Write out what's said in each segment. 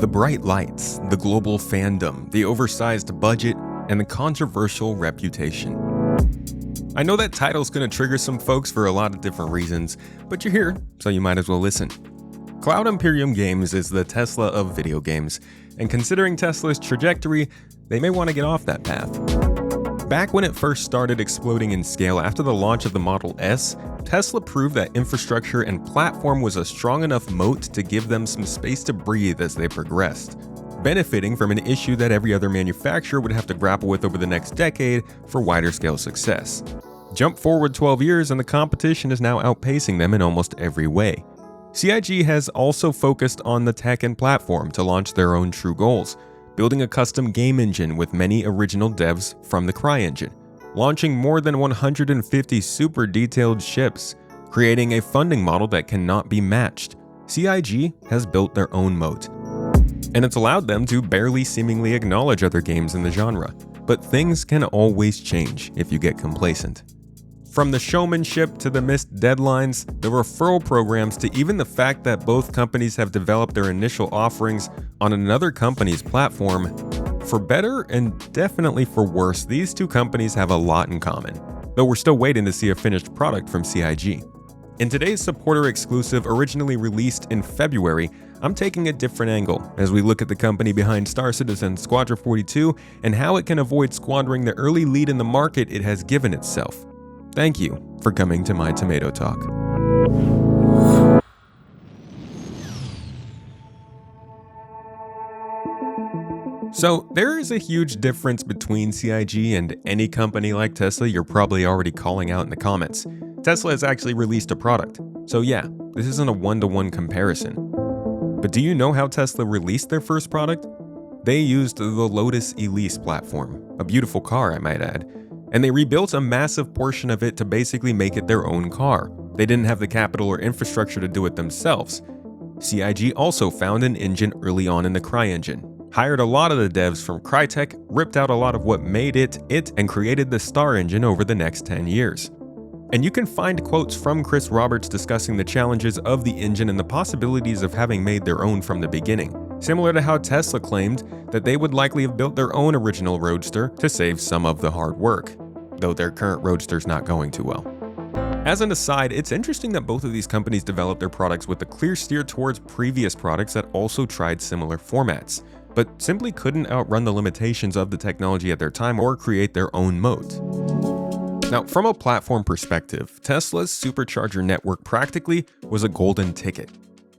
The bright lights, the global fandom, the oversized budget, and the controversial reputation. I know that title's gonna trigger some folks for a lot of different reasons, but you're here, so you might as well listen. Cloud Imperium Games is the Tesla of video games, and considering Tesla's trajectory, they may want to get off that path. Back when it first started exploding in scale after the launch of the Model S, Tesla proved that infrastructure and platform was a strong enough moat to give them some space to breathe as they progressed, benefiting from an issue that every other manufacturer would have to grapple with over the next decade for wider scale success. Jump forward 12 years and the competition is now outpacing them in almost every way. CIG has also focused on the tech and platform to launch their own true goals, building a custom game engine with many original devs from the CryEngine, launching more than 150 super detailed ships, creating a funding model that cannot be matched. CIG has built their own moat, and it's allowed them to barely seemingly acknowledge other games in the genre. But things can always change if you get complacent. From the showmanship to the missed deadlines, the referral programs to even the fact that both companies have developed their initial offerings on another company's platform, for better and definitely for worse, these two companies have a lot in common, though we're still waiting to see a finished product from CIG. In today's supporter exclusive, originally released in February, I'm taking a different angle as we look at the company behind Star Citizen Squadron 42 and how it can avoid squandering the early lead in the market it has given itself. Thank you for coming to my Tomato Talk. So, there is a huge difference between CIG and any company like Tesla you're probably already calling out in the comments. Tesla has actually released a product, so yeah, this isn't a one-to-one comparison. But do you know how Tesla released their first product? They used the Lotus Elise platform, a beautiful car I might add, and they rebuilt a massive portion of it to basically make it their own car. They didn't have the capital or infrastructure to do it themselves. CIG also found an engine early on in the CryEngine, hired a lot of the devs from Crytek, ripped out a lot of what made it, and created the Star engine over the next 10 years. And you can find quotes from Chris Roberts discussing the challenges of the engine and the possibilities of having made their own from the beginning, similar to how Tesla claimed that they would likely have built their own original Roadster to save some of the hard work, though their current Roadster's not going too well. As an aside, it's interesting that both of these companies developed their products with a clear steer towards previous products that also tried similar formats, but simply couldn't outrun the limitations of the technology at their time or create their own moat. Now, from a platform perspective, Tesla's supercharger network practically was a golden ticket.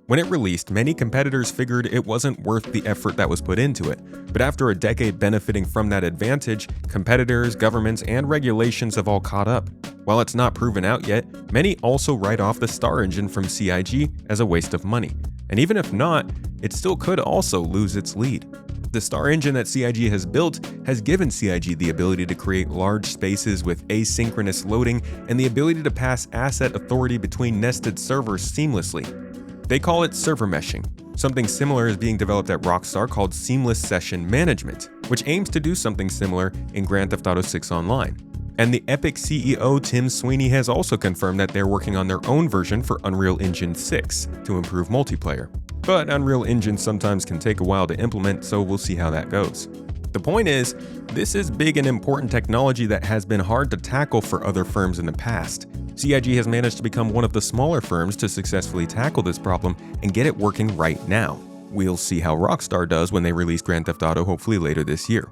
When it released, many competitors figured it wasn't worth the effort that was put into it, but after a decade benefiting from that advantage, competitors, governments, and regulations have all caught up. While it's not proven out yet, many also write off the Star engine from CIG as a waste of money, and even if not, it still could also lose its lead. The Star engine that CIG has built has given CIG the ability to create large spaces with asynchronous loading and the ability to pass asset authority between nested servers seamlessly. They call it server meshing. Something similar is being developed at Rockstar called Seamless Session Management, which aims to do something similar in Grand Theft Auto 6 Online. And the Epic CEO Tim Sweeney has also confirmed that they're working on their own version for Unreal Engine 6 to improve multiplayer. But Unreal Engine sometimes can take a while to implement, so we'll see how that goes. The point is, this is big and important technology that has been hard to tackle for other firms in the past. CIG has managed to become one of the smaller firms to successfully tackle this problem and get it working right now. We'll see how Rockstar does when they release Grand Theft Auto hopefully later this year.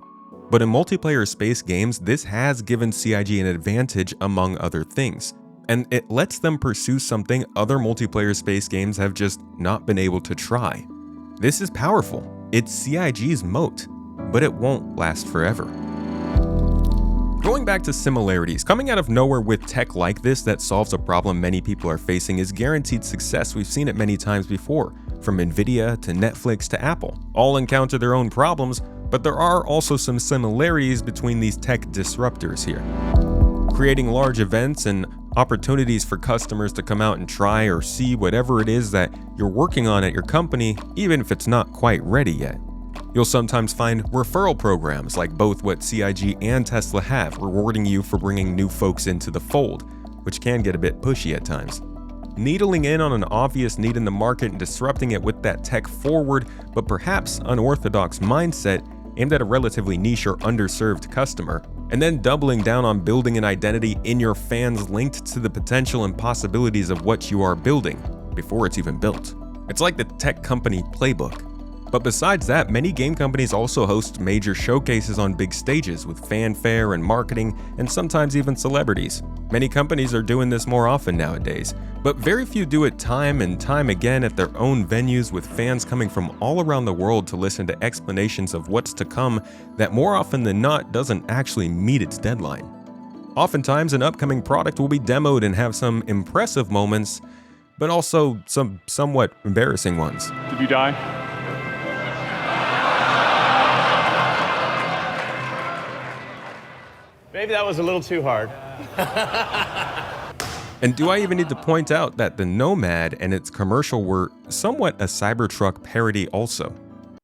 But in multiplayer space games, this has given CIG an advantage among other things, and it lets them pursue something other multiplayer space games have just not been able to try. This is powerful. It's CIG's moat, but it won't last forever. Going back to similarities, coming out of nowhere with tech like this that solves a problem many people are facing is guaranteed success. We've seen it many times before, from Nvidia to Netflix to Apple. All encounter their own problems, but there are also some similarities between these tech disruptors here. Creating large events and opportunities for customers to come out and try or see whatever it is that you're working on at your company, even if it's not quite ready yet. You'll sometimes find referral programs like both what CIG and Tesla have, rewarding you for bringing new folks into the fold, which can get a bit pushy at times. needling in on an obvious need in the market and disrupting it with that tech-forward, but perhaps unorthodox mindset aimed at a relatively niche or underserved customer, and then doubling down on building an identity in your fans linked to the potential and possibilities of what you are building before it's even built. It's like the tech company playbook. But besides that, many game companies also host major showcases on big stages with fanfare and marketing, and sometimes even celebrities. Many companies are doing this more often nowadays, but very few do it time and time again at their own venues, with fans coming from all around the world to listen to explanations of what's to come that more often than not doesn't actually meet its deadline. Oftentimes, an upcoming product will be demoed and have some impressive moments, but also some somewhat embarrassing ones. Did you die? Maybe that was a little too hard. And do I even need to point out that the Nomad and its commercial were somewhat a Cybertruck parody also?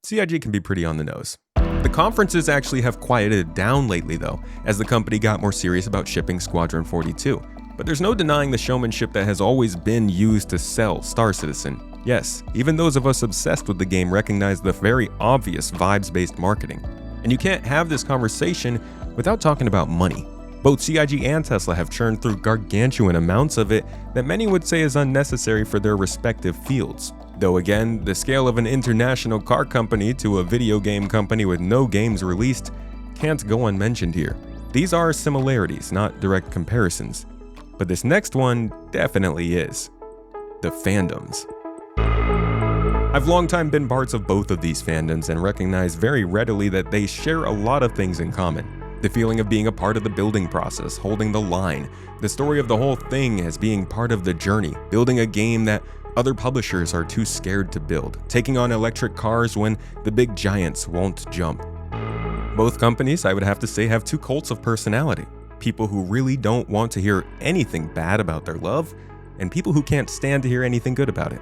CIG can be pretty on the nose. The conferences actually have quieted down lately though, as the company got more serious about shipping Squadron 42. But there's no denying the showmanship that has always been used to sell Star Citizen. Yes, even those of us obsessed with the game recognize the very obvious vibes-based marketing. And you can't have this conversation without talking about money. Both CIG and Tesla have churned through gargantuan amounts of it that many would say is unnecessary for their respective fields. Though again, the scale of an international car company to a video game company with no games released can't go unmentioned here. These are similarities, not direct comparisons. But this next one definitely is. The fandoms. I've long time been parts of both of these fandoms and recognize very readily that they share a lot of things in common. The feeling of being a part of the building process, holding the line, the story of the whole thing as being part of the journey, building a game that other publishers are too scared to build, taking on electric cars when the big giants won't jump. Both companies, I would have to say, have two cults of personality. People who really don't want to hear anything bad about their love, and people who can't stand to hear anything good about it.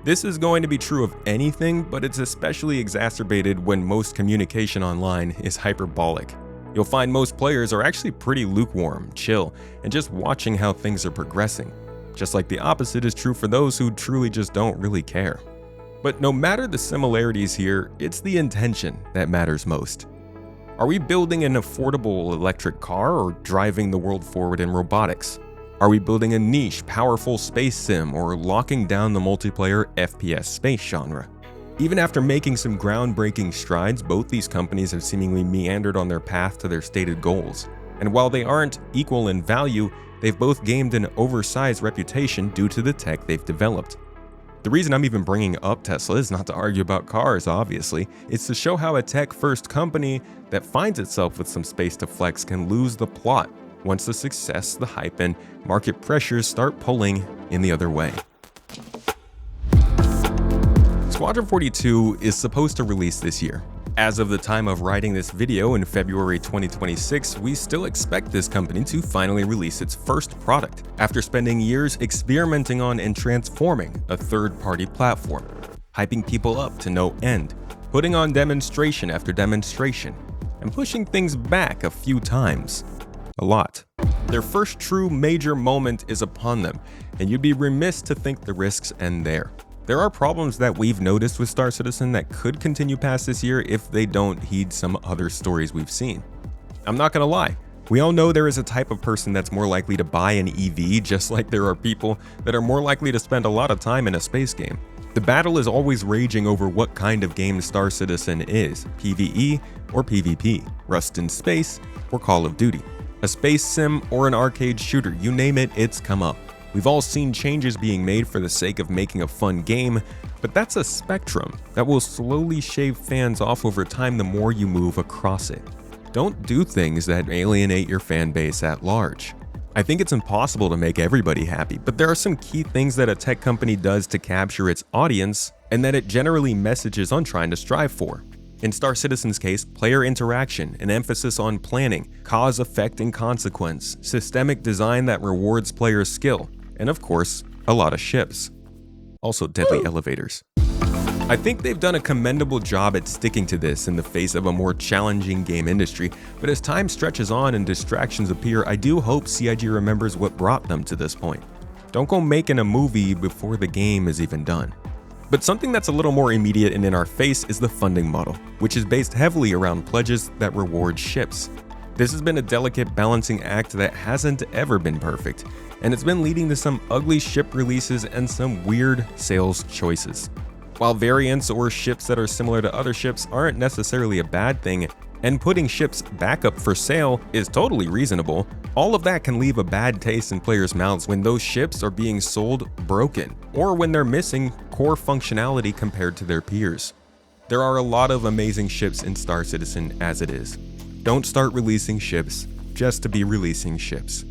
This is going to be true of anything, but it's especially exacerbated when most communication online is hyperbolic. You'll find most players are actually pretty lukewarm, chill, and just watching how things are progressing. Just like the opposite is true for those who truly just don't really care. But no matter the similarities here, it's the intention that matters most. Are we building an affordable electric car or driving the world forward in robotics? Are we building a niche, powerful space sim or locking down the multiplayer FPS space genre? Even after making some groundbreaking strides, both these companies have seemingly meandered on their path to their stated goals. And while they aren't equal in value, they've both gained an oversized reputation due to the tech they've developed. The reason I'm even bringing up Tesla is not to argue about cars, obviously. It's to show how a tech-first company that finds itself with some space to flex can lose the plot once the success, the hype, and market pressures start pulling in the other way. Squadron 42 is supposed to release this year. As of the time of writing this video in February 2026, we still expect this company to finally release its first product after spending years experimenting on and transforming a third-party platform, hyping people up to no end, putting on demonstration after demonstration, and pushing things back a few times. A lot. Their first true major moment is upon them, and you'd be remiss to think the risks end there. There are problems that we've noticed with Star Citizen that could continue past this year if they don't heed some other stories we've seen. I'm not gonna lie, we all know there is a type of person that's more likely to buy an EV, just like there are people that are more likely to spend a lot of time in a space game. The battle is always raging over what kind of game Star Citizen is, PvE or PvP, Rust in Space or Call of Duty. A space sim or an arcade shooter, you name it, it's come up. We've all seen changes being made for the sake of making a fun game, but that's a spectrum that will slowly shave fans off over time the more you move across it. Don't do things that alienate your fan base at large. I think it's impossible to make everybody happy, but there are some key things that a tech company does to capture its audience and that it generally messages on trying to strive for. In Star Citizen's case, player interaction, an emphasis on planning, cause, effect, and consequence, systemic design that rewards players' skill, and of course, a lot of ships. Also deadly elevators. I think they've done a commendable job at sticking to this in the face of a more challenging game industry, but as time stretches on and distractions appear, I do hope CIG remembers what brought them to this point. Don't go making a movie before the game is even done. But something that's a little more immediate and in our face is the funding model, which is based heavily around pledges that reward ships. This has been a delicate balancing act that hasn't ever been perfect, and it's been leading to some ugly ship releases and some weird sales choices. While variants or ships that are similar to other ships aren't necessarily a bad thing, and putting ships back up for sale is totally reasonable, all of that can leave a bad taste in players' mouths when those ships are being sold broken, or when they're missing core functionality compared to their peers. There are a lot of amazing ships in Star Citizen as it is. Don't start releasing ships just to be releasing ships.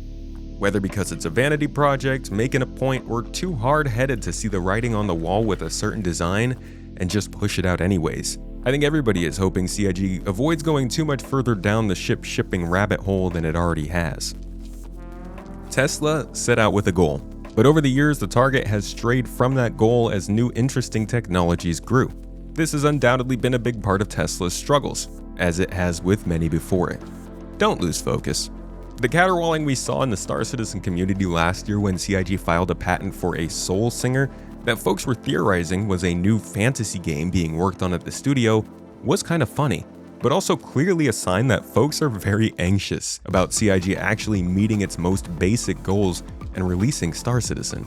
Whether because it's a vanity project, making a point, or too hard-headed to see the writing on the wall with a certain design and just push it out anyways. I think everybody is hoping CIG avoids going too much further down the ship shipping rabbit hole than it already has. Tesla set out with a goal, but over the years the target has strayed from that goal as new interesting technologies grew. This has undoubtedly been a big part of Tesla's struggles, as it has with many before it. Don't lose focus. The caterwauling we saw in the Star Citizen community last year when CIG filed a patent for a soul singer that folks were theorizing was a new fantasy game being worked on at the studio was kind of funny, but also clearly a sign that folks are very anxious about CIG actually meeting its most basic goals and releasing Star Citizen.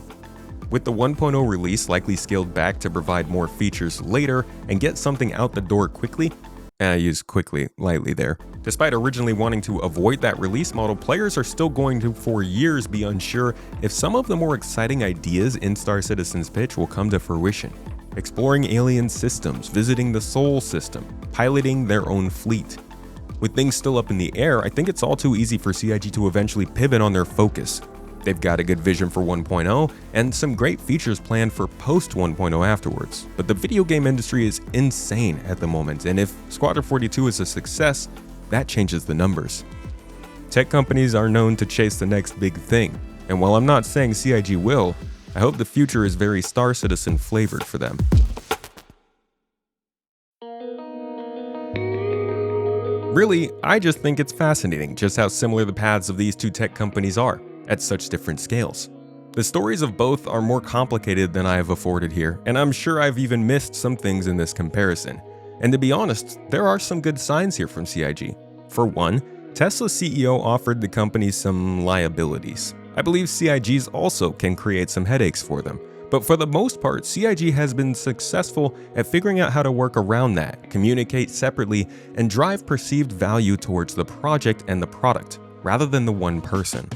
With the 1.0 release likely scaled back to provide more features later and get something out the door quickly, I use quickly lightly there. Despite originally wanting to avoid that release model, players are still going to for years be unsure if some of the more exciting ideas in Star Citizen's pitch will come to fruition. Exploring alien systems, visiting the Sol system, piloting their own fleet. With things still up in the air, I think it's all too easy for CIG to eventually pivot on their focus. They've got a good vision for 1.0 and some great features planned for post 1.0 afterwards, but the video game industry is insane at the moment, and if Squadron 42 is a success, that changes the numbers. Tech companies are known to chase the next big thing, and while I'm not saying CIG will, I hope the future is very Star Citizen flavored for them. Really, I just think it's fascinating just how similar the paths of these two tech companies are at such different scales. The stories of both are more complicated than I have afforded here, and I'm sure I've even missed some things in this comparison. And to be honest, there are some good signs here from CIG. For one, Tesla's CEO offered the company some liabilities. I believe CIG's also can create some headaches for them, but for the most part, CIG has been successful at figuring out how to work around that, communicate separately, and drive perceived value towards the project and the product, rather than the one person.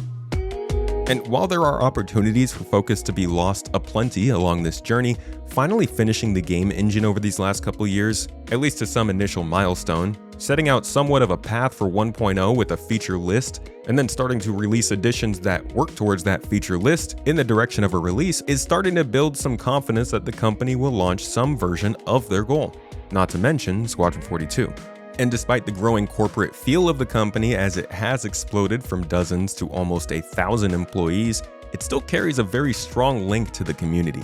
And while there are opportunities for focus to be lost aplenty along this journey, finally finishing the game engine over these last couple years, at least to some initial milestone, setting out somewhat of a path for 1.0 with a feature list, and then starting to release additions that work towards that feature list in the direction of a release is starting to build some confidence that the company will launch some version of their goal, not to mention Squadron 42. And despite the growing corporate feel of the company as it has exploded from dozens to almost 1,000 employees, it still carries a very strong link to the community.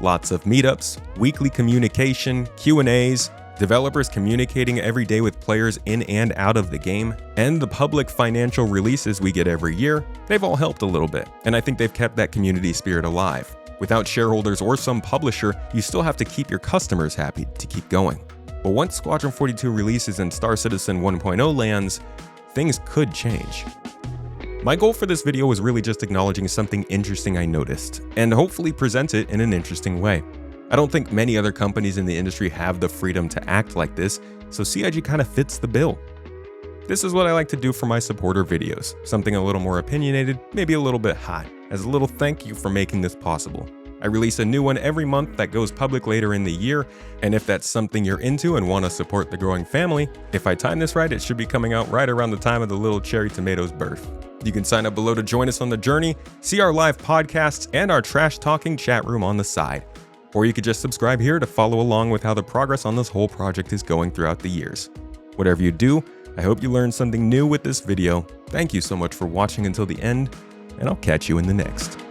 Lots of meetups, weekly communication, Q&As, developers communicating every day with players in and out of the game, and the public financial releases we get every year, they've all helped a little bit, and I think they've kept that community spirit alive. Without shareholders or some publisher, you still have to keep your customers happy to keep going. But once Squadron 42 releases and Star Citizen 1.0 lands, things could change. My goal for this video was really just acknowledging something interesting I noticed, and hopefully present it in an interesting way. I don't think many other companies in the industry have the freedom to act like this, so CIG kind of fits the bill. This is what I like to do for my supporter videos, something a little more opinionated, maybe a little bit hot, as a little thank you for making this possible. I release a new one every month that goes public later in the year, and if that's something you're into and want to support the growing family, if I time this right, it should be coming out right around the time of the little cherry tomato's birth. You can sign up below to join us on the journey, see our live podcasts, and our trash-talking chat room on the side. Or you could just subscribe here to follow along with how the progress on this whole project is going throughout the years. Whatever you do, I hope you learned something new with this video. Thank you so much for watching until the end, and I'll catch you in the next.